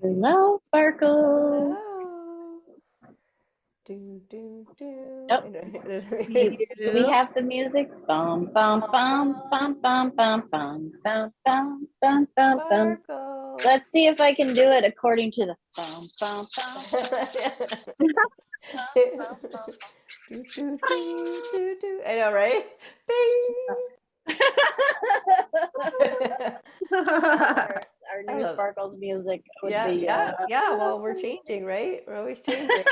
Hello, Sparkles. Hello. Do do do. Oh, do we You. have the music? Bum bum bum bum bum bum bum bum bum bum bum bum. Sparkle. Let's see if I can do it according to the bum bum Do do do do do. I know, right? Bing. bum. Yeah. Our I new love it. Sparkles music would Yeah, be yeah, yeah. Well, we're changing, right? We're always changing.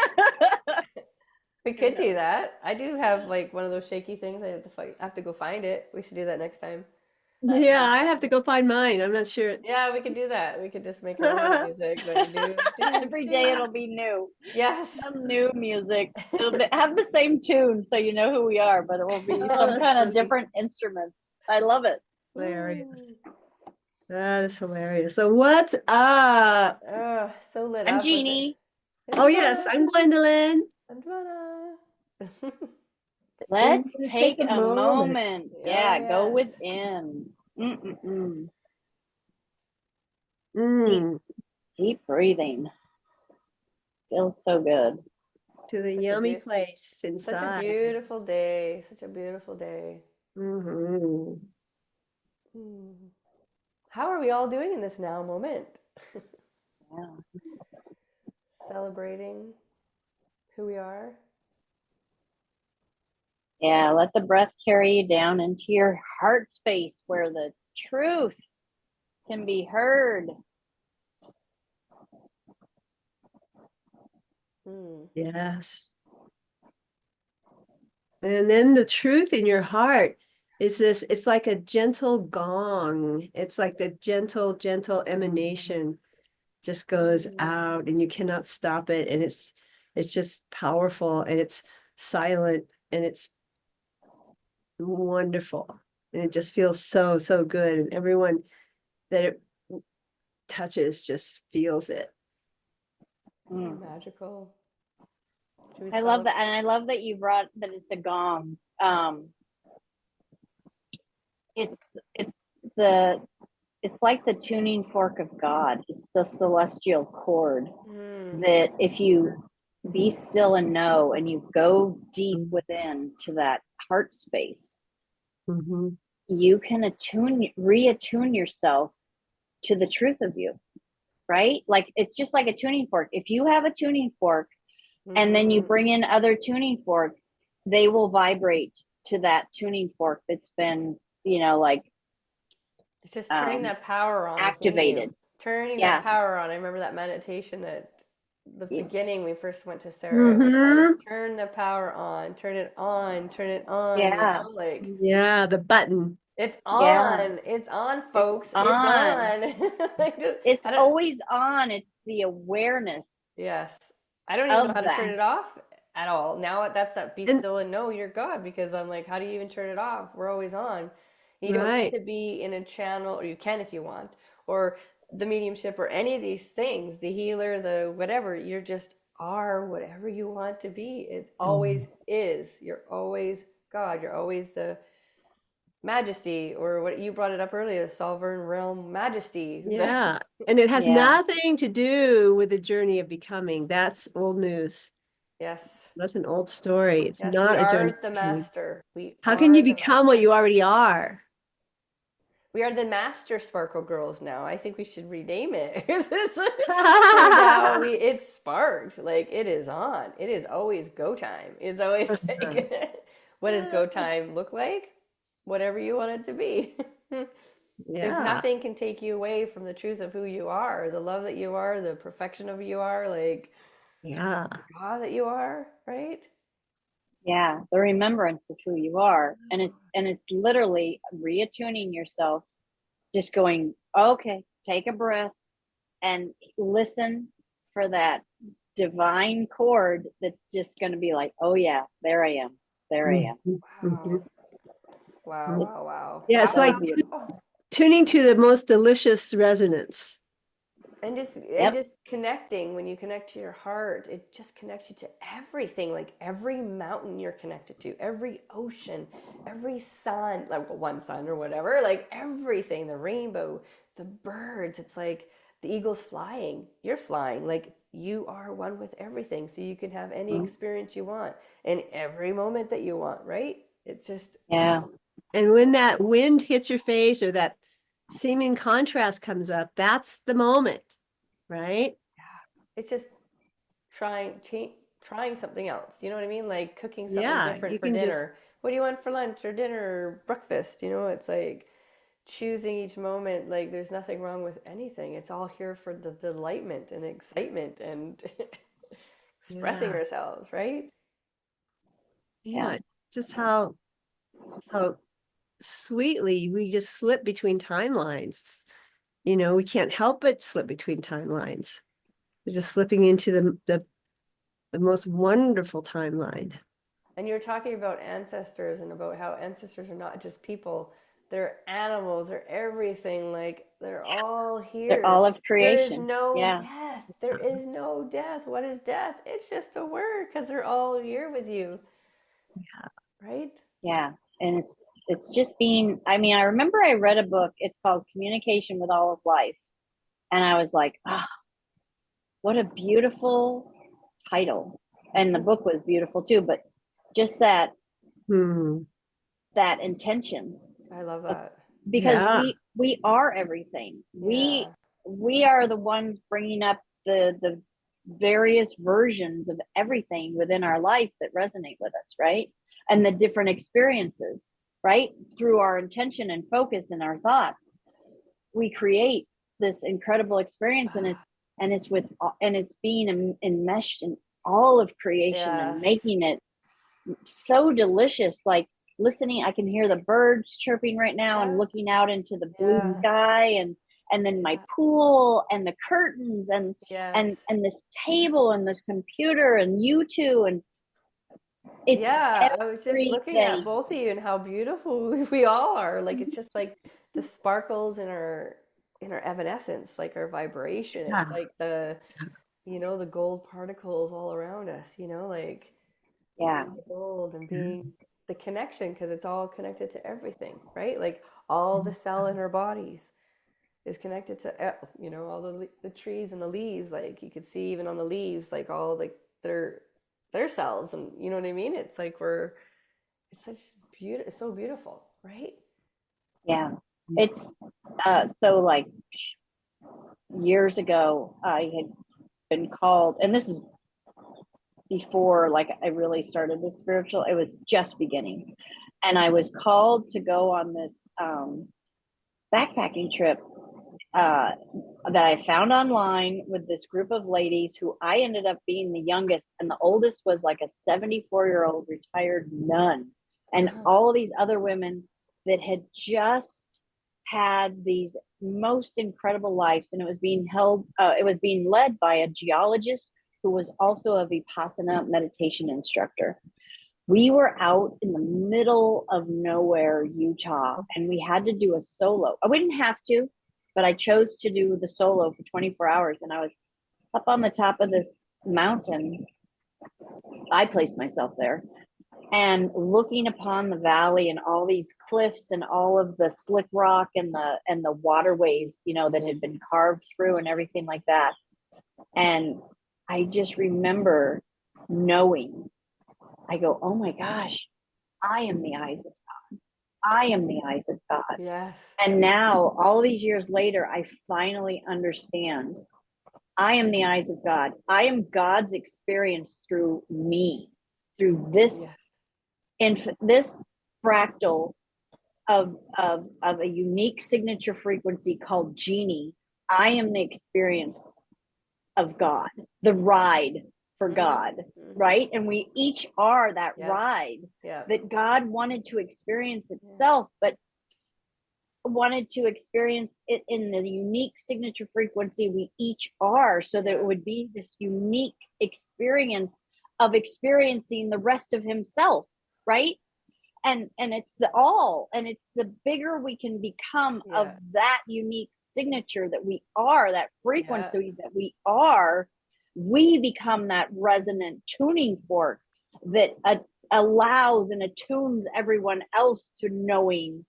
We could do that. I do have like one of those shaky things. I have to fight. I have to go find it. We should do that next time. Yeah, I have to go find mine. I'm not sure. Yeah, we could do that. We could just make our own music. Like do do Every day do. it'll be new. Yes. Some new music. Have the same tune so you know who we are, but it will be Oh, some that's kind of funny. different instruments. I love it. Hilarious. Ooh. That is hilarious. So what's up? So lit I'm up with it. Jeannie. Oh yes, Androna. I'm Gwendolyn. Androna. And Let's we're gonna take take a a moment. moment. Oh, Yeah, go yes. within. Mm-mm-mm. Deep, Mm, deep breathing. Feels so good. to the Such a yummy be place such a inside. beautiful day. Such a beautiful day. Hmm. Hmm. How are we all doing in this now moment? Yeah. Celebrating who we are. Yeah, let the breath carry you down into your heart space where the truth can be heard. Hmm. Yes. And then the truth in your heart is this, it's like a gentle gong. It's like the gentle emanation just goes out and you cannot stop it. And it's just powerful and it's silent and it's wonderful. And it just feels so good. And everyone that it touches just feels it. So Mm. magical. Should we I love celebrate? that. And I love that you brought that it's a gong. It's it's the it's like the tuning fork of God. It's the celestial chord Hmm. that if you be still and know and you go deep within to that heart space, Mhm. you can reattune yourself to the truth of you, right? Like it's just like a tuning fork. If you have a tuning fork and then you Hmm. bring in other tuning forks, they will vibrate to that tuning fork that's been, like It's just turning um, that power on within you. activated. Turning that Yeah. power on. I remember that meditation that the Yeah. beginning we first went to Sarah. It was like Mhm. turn the power on, turn it on, Yeah. like Yeah, the button. Yeah. it's on, It's folks, it's on. on. Like, It's I don't. always on. It's the awareness Yes, I don't even know of how to turn that. it off at all. Now that's that be And still and know you're God because I'm like, how do you even turn it off? We're always on. You don't need right. to be in a channel, or you can if you want, or the mediumship or any of these things, the healer, the whatever. You're just are whatever you want to be. It always is. You're always God. You're always the majesty, or what you brought it up earlier, the sovereign realm majesty. Yeah. And it has Yeah. nothing to do with the journey of becoming. That's old news. Yes. That's an old story. It's Yes, we not a journey are of the becoming. master. We How can are you the become what master. you already are? We are the master Sparkle Girls now. I think we should rename it. We're now it's sparked. Like it is on. It is always go time. It's always like what does go time look like? Whatever you want it to be. There's Yeah. nothing can take you away from the truth of who you are, the love that you are, the perfection of who you are, like Yeah. God that you are, right? Yeah. The remembrance of who you are. And it's literally reattuning yourself, just going, okay, take a breath and listen for that divine chord that's just going to be like, oh yeah, there I am. There I am. Mhm. Mhm. Wow. Wow, wow, It's wow. Yeah, it's Wow, so like wow. beautiful. tuning to the most delicious resonance. And Yep. just connecting, when you connect to your heart, it just connects you to everything, like every mountain you're connected to, every ocean, every sun, like one sun or whatever, like everything, the rainbow, the birds. It's like the eagle's flying, you're flying. Like you are one with everything. So you can have any Mhm. experience you want in every moment that you want, right? It's just, Yeah. And when that wind hits your face or that seeming contrast comes up, that's the moment, right? it's just trying something else. You know what I mean? Like cooking something Yeah, different you for can just, dinner. What do you want for lunch or dinner or breakfast? You know, it's like choosing each moment. Like there's nothing wrong with anything. It's all here for the delightment and excitement and expressing yeah, ourselves, right? Yeah. yeah, just how sweetly we just slip between timelines. You know, we can't help but slip between timelines. We're just slipping into the most wonderful timeline. And you're talking about ancestors and about how ancestors are not just people, they're animals, they're everything. Like they're all They're all here. of There is creation. no Yeah. death. There is no death. What is death? It's just a word because they're all here with you, right? Yeah. And it's just being, I mean, I remember I read a book, it's called Communication with All of Life. And I was like, ah, what a beautiful title. And the book was beautiful too, but just Hmm. that intention I love of, that. because Yeah. we are everything. Yeah. We are the ones bringing up the various versions of everything within our life that resonate with us, right? And the different experiences, right? Through our intention and focus and our thoughts, we create this incredible experience, and it's with and it's being enmeshed in all of creation and Yes. making it so delicious. Like listening, I can hear the birds chirping right now and Yeah. looking out into the blue Yeah. sky, and then my pool and the curtains Yes. and this table and this computer and you two, and it's Yeah, I was just looking at everything. both of you and how beautiful we all are. Like it's just like the sparkles in our evanescence, like our vibration. Yeah. It's like the, you know, the gold particles all around us, you know, like Yeah. being the gold and being the connection because it's all connected to everything, right? Like all the cell in our bodies is connected to, you know, all the trees and the leaves. Like you could see even on the leaves, like all like their cells, and you know what I mean. It's like it's such beautiful, it's so beautiful, right? Yeah. It's so like years ago I had been called, and this is before like I really started the spiritual, it was just beginning. And I was called to go on this backpacking trip uh, that I found online with this group of ladies who I ended up being the youngest, and the oldest was like a 74-year-old retired nun, and all of these other women that had just had these most incredible lives. And it was being it was being led by a geologist who was also a Vipassana meditation instructor. We were out in the middle of nowhere, Utah, and we had to do a solo. I wouldn't have to, but I chose to do the solo for 24 hours. And I was up on the top of this mountain. I placed myself there and looking upon the valley and all these cliffs and all of the slick rock and the waterways, you know, that had been carved through and everything like that. And I just remember knowing, I go, oh my gosh, I am the eyes of God. I am the eyes of God. Yes. And now, all these years later, I finally understand I am the eyes of God. I am God's experience through me, through Yes. this fractal of a unique signature frequency called Genie. I am the experience of God, the ride for God, Mm-hmm. right? And we each are that Yes. ride Yeah. that God wanted to experience itself, but wanted to experience it in the unique signature frequency we each are, so that it would be this unique experience of experiencing the rest of himself, right? And it's the all, and it's the bigger we can become of that unique signature that we are, that frequency that we are, we become that resonant tuning fork that allows and attunes everyone else to knowing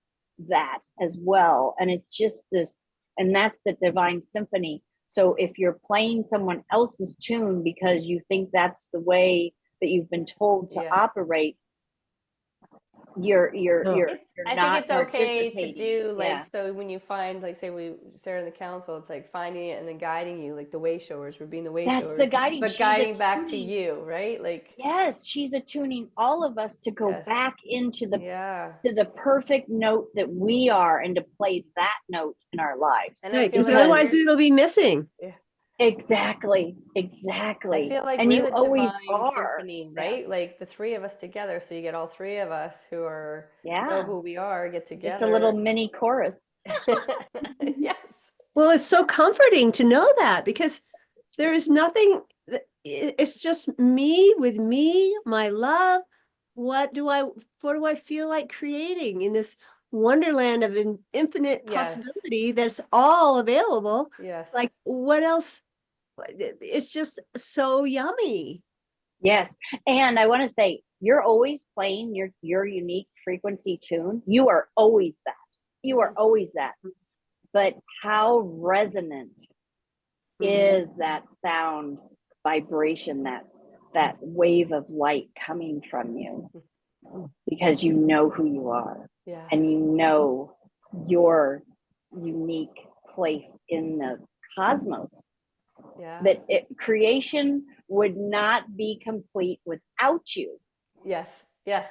that as well. And it's just this, and that's the divine symphony So if you're playing someone else's tune because you think that's the way that you've been told to Yeah. operate, you're I think not it's okay to participating. do like, Yeah. so when you find, like, say we Sarah in the council, it's like finding it and then guiding you, like the way showers, we're being the way That's the showers, guiding. but She's guiding back to attuning. you, right? Like, Yes, she's attuning all of us to go yes, back into yeah. the perfect note that we are and to play that note in our lives. And I Right, feel because like otherwise it'll be missing. yeah. Exactly. I Exactly. feel like And we're you the always divine are. symphony, Yeah. right? Like the three of us together. So you get all three of us who are know Yeah. who we are, get It's a little together. mini chorus. Yes. Well, it's so comforting to know that because there is nothing, it's just me with me, my love. What do I feel like creating in this wonderland of infinite Yes. possibility that's all available? Yes. Like, what else? It's just so yummy. Yes. And I want to say, you're always playing your unique frequency tune. You are always that. You are always that. But how resonant is that sound vibration, that wave of light coming from you? Because you know who you are Yeah. and you know your unique place in the cosmos. Yeah. That creation would not be complete without you. Yes. Yes.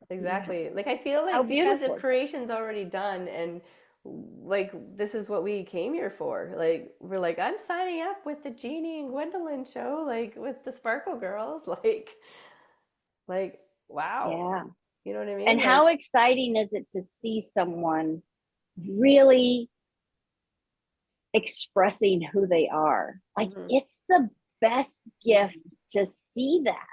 Exactly. Like I feel How like because beautiful. if creation's already done and like this is what we came here for. Like we're like, I'm signing up with the Jeannie and Gwendolyn show, like with the Sparkle Girls, like wow. Yeah. You know what I mean? And Like, how exciting is it to see someone really expressing who they are? Like it's the best gift to see that.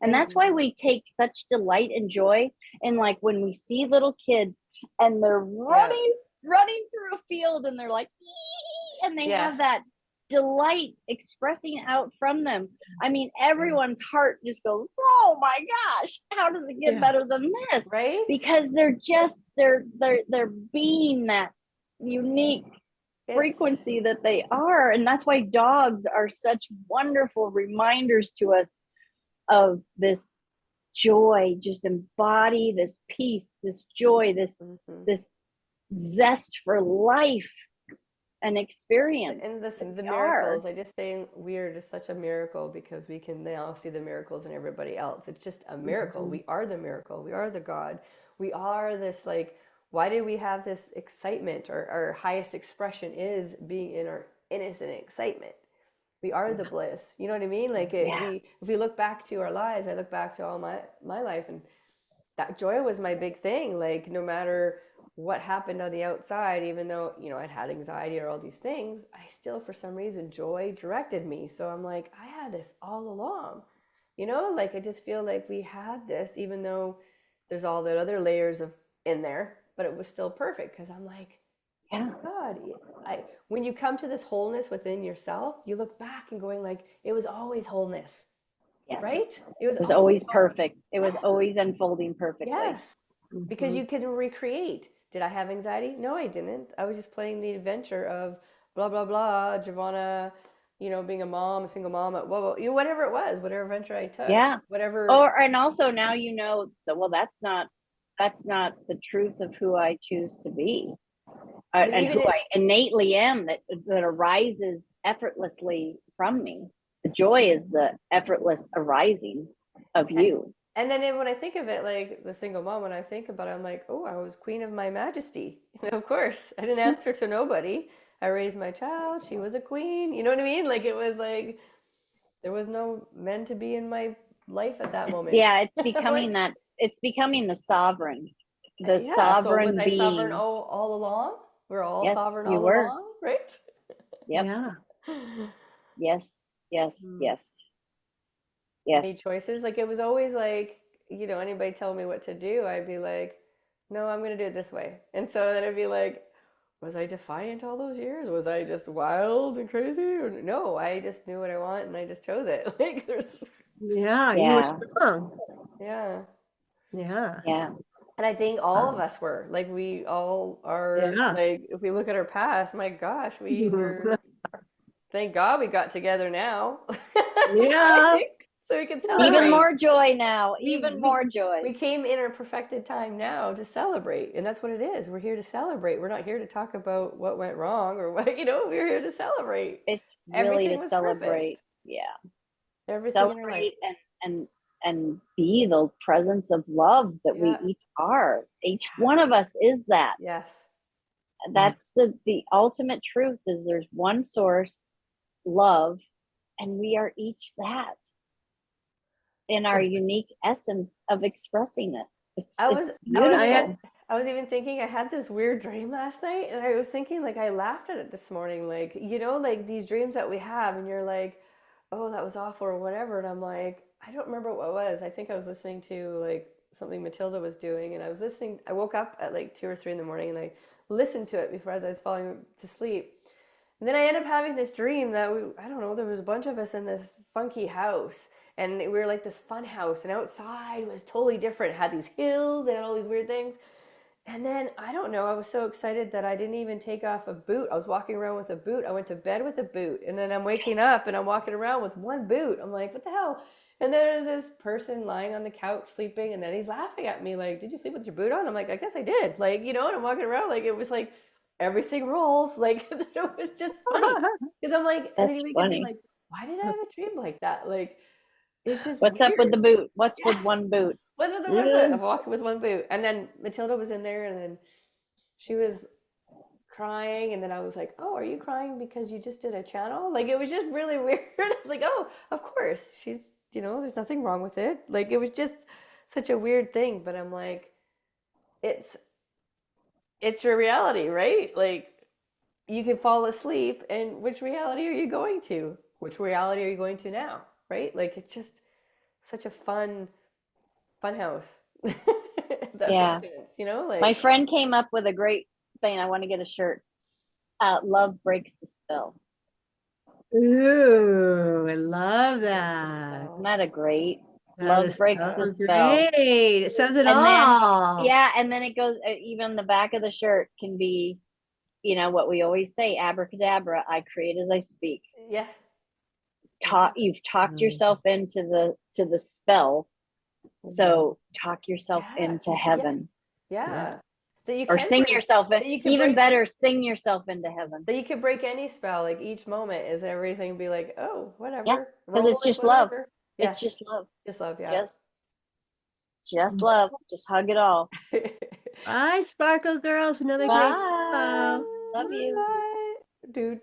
And that's why we take such delight and joy in, like, when we see little kids and they're running through a field and they're like, "Ee!" and they have that delight expressing out from them. I mean, everyone's heart just goes, oh my gosh, how does it get better than this? right? Because they're being that unique frequency that they are. And that's why dogs are such wonderful reminders to us of this joy. Just embody this peace, this joy, this zest for life and experience. And the miracles, I just say we are just such a miracle because we can now see the miracles in everybody else. It's just a miracle. We are the miracle. We are the God. We are this, like, why do we have this excitement? Our highest expression is being in our innocent excitement. We are the bliss. You know what I mean? Like if we look back to our lives, I look back to all my life, and that joy was my big thing. Like no matter what happened on the outside, even though, you know, I'd had anxiety or all these things, I still, for some reason, joy directed me. So I'm like, I had this all along, you know, like I just feel like we had this, even though there's all the other layers of in there, but it was still perfect because I'm like, yeah, God, when you come to this wholeness within yourself, you look back and going like, it was always wholeness, right? It was always perfect. It was always unfolding perfectly. Yes, because you can recreate. Did I have anxiety? No, I didn't. I was just playing the adventure of blah blah blah, Giovanna, you know, being a mom, a single mom, at you know, whatever it was, whatever adventure I took, whatever. And also now you know that, well, that's not the truth of who I choose to be, and who I innately am. That arises effortlessly from me. The joy is the effortless arising of you. And then when I think of it, like the single mom, when I think about it, I'm like, oh, I was queen of my majesty. Of course, I didn't answer to nobody. I raised my child. She was a queen. You know what I mean? Like it was like there was no men to be in my life at that moment. Yeah, it's becoming that. It's becoming the sovereign, sovereign so was being. I sovereign all along? We're all sovereign all along, right? Yep. Yeah. Yes. Any choices? Like it was always like, you know, anybody tell me what to do, I'd be like, no, I'm gonna do it this way. And so then I'd be like, was I defiant all those years? Was I just wild and crazy? Or no, I just knew what I want and I just chose it. Like there's you were strong. Yeah. And I think all of us were, like we all are, like if we look at our past, my gosh, we were thank God we got together now. Yeah. So we can celebrate. Even more joy now. We- Even we- more joy. We came in our perfected time now to celebrate, and that's what it is. We're here to celebrate. We're not here to talk about what went wrong or what, we're here to celebrate. It's really Everything to was celebrate. perfect. Yeah. Everything in our life. Celebrate and be the presence of love that Yeah. we each are. Each one of us is that. Yes. That's the ultimate truth is there's one source, love, and we are each that in our unique essence of expressing it. I was It's beautiful. I was even thinking I had this weird dream last night, and I was thinking like I laughed at it this morning, like like these dreams that we have, and you're like, oh, that was awful or whatever, and I'm like, I don't remember what it was. I think I was listening to like something Matilda was doing, and I woke up at like 2 or 3 in the morning, and I listened to it before as I was falling to sleep. And then I ended up having this dream that I don't know, there was a bunch of us in this funky house, and we were like this fun house, and outside was totally different. It had these hills and all these weird things. And then I don't know, I was so excited that I didn't even take off a boot. I was walking around with a boot. I went to bed with a boot, and then I'm waking up and I'm walking around with one boot. I'm like, what the hell? And there's this person lying on the couch sleeping, and then he's laughing at me like, did you sleep with your boot on? I'm like, I guess I did. Like, and I'm walking around like it was like everything rolls. Like it was just funny. Because I'm like, and then That's you make me funny. like, why did I have a dream like that? Like it's just What's up with the weird. boot? What's with one boot? What's with the one boot? I'm walking with one boot. And then Matilda was in there, and then she was crying, and then I was like, oh, are you crying because you just did a channel? Like it was just really weird. I was like, oh, of course. She's, there's nothing wrong with it. Like it was just such a weird thing. But I'm like, it's your reality, right? Like you can fall asleep, and which reality are you going to? Which reality are you going to now? Right? Like it's just such a fun house. If that Yeah. makes sense, like My friend came up with a great thing. I want to get a shirt. Love breaks the spell. Ooh, I love that. Isn't that a great? That Love is breaks so the spell. great. It says it And then, all. yeah, and then it goes, even the back of the shirt can be, what we always say, abracadabra, I create as I speak. Yeah. You've talked yourself into the spell. So talk yourself Yeah, into yeah, heaven. yeah. That you Or can sing break, yourself in. that you can Even break, better, sing yourself into heaven. that you can break any spell. Like each moment is everything. Be like, oh, whatever. Yeah, because roll it's with just love. whatever. Yeah, It's just love. just love. Yeah. Just love. Just hug it all. Bye, Sparkle Girls. Another great show. Bye. Love you. Bye. Dude.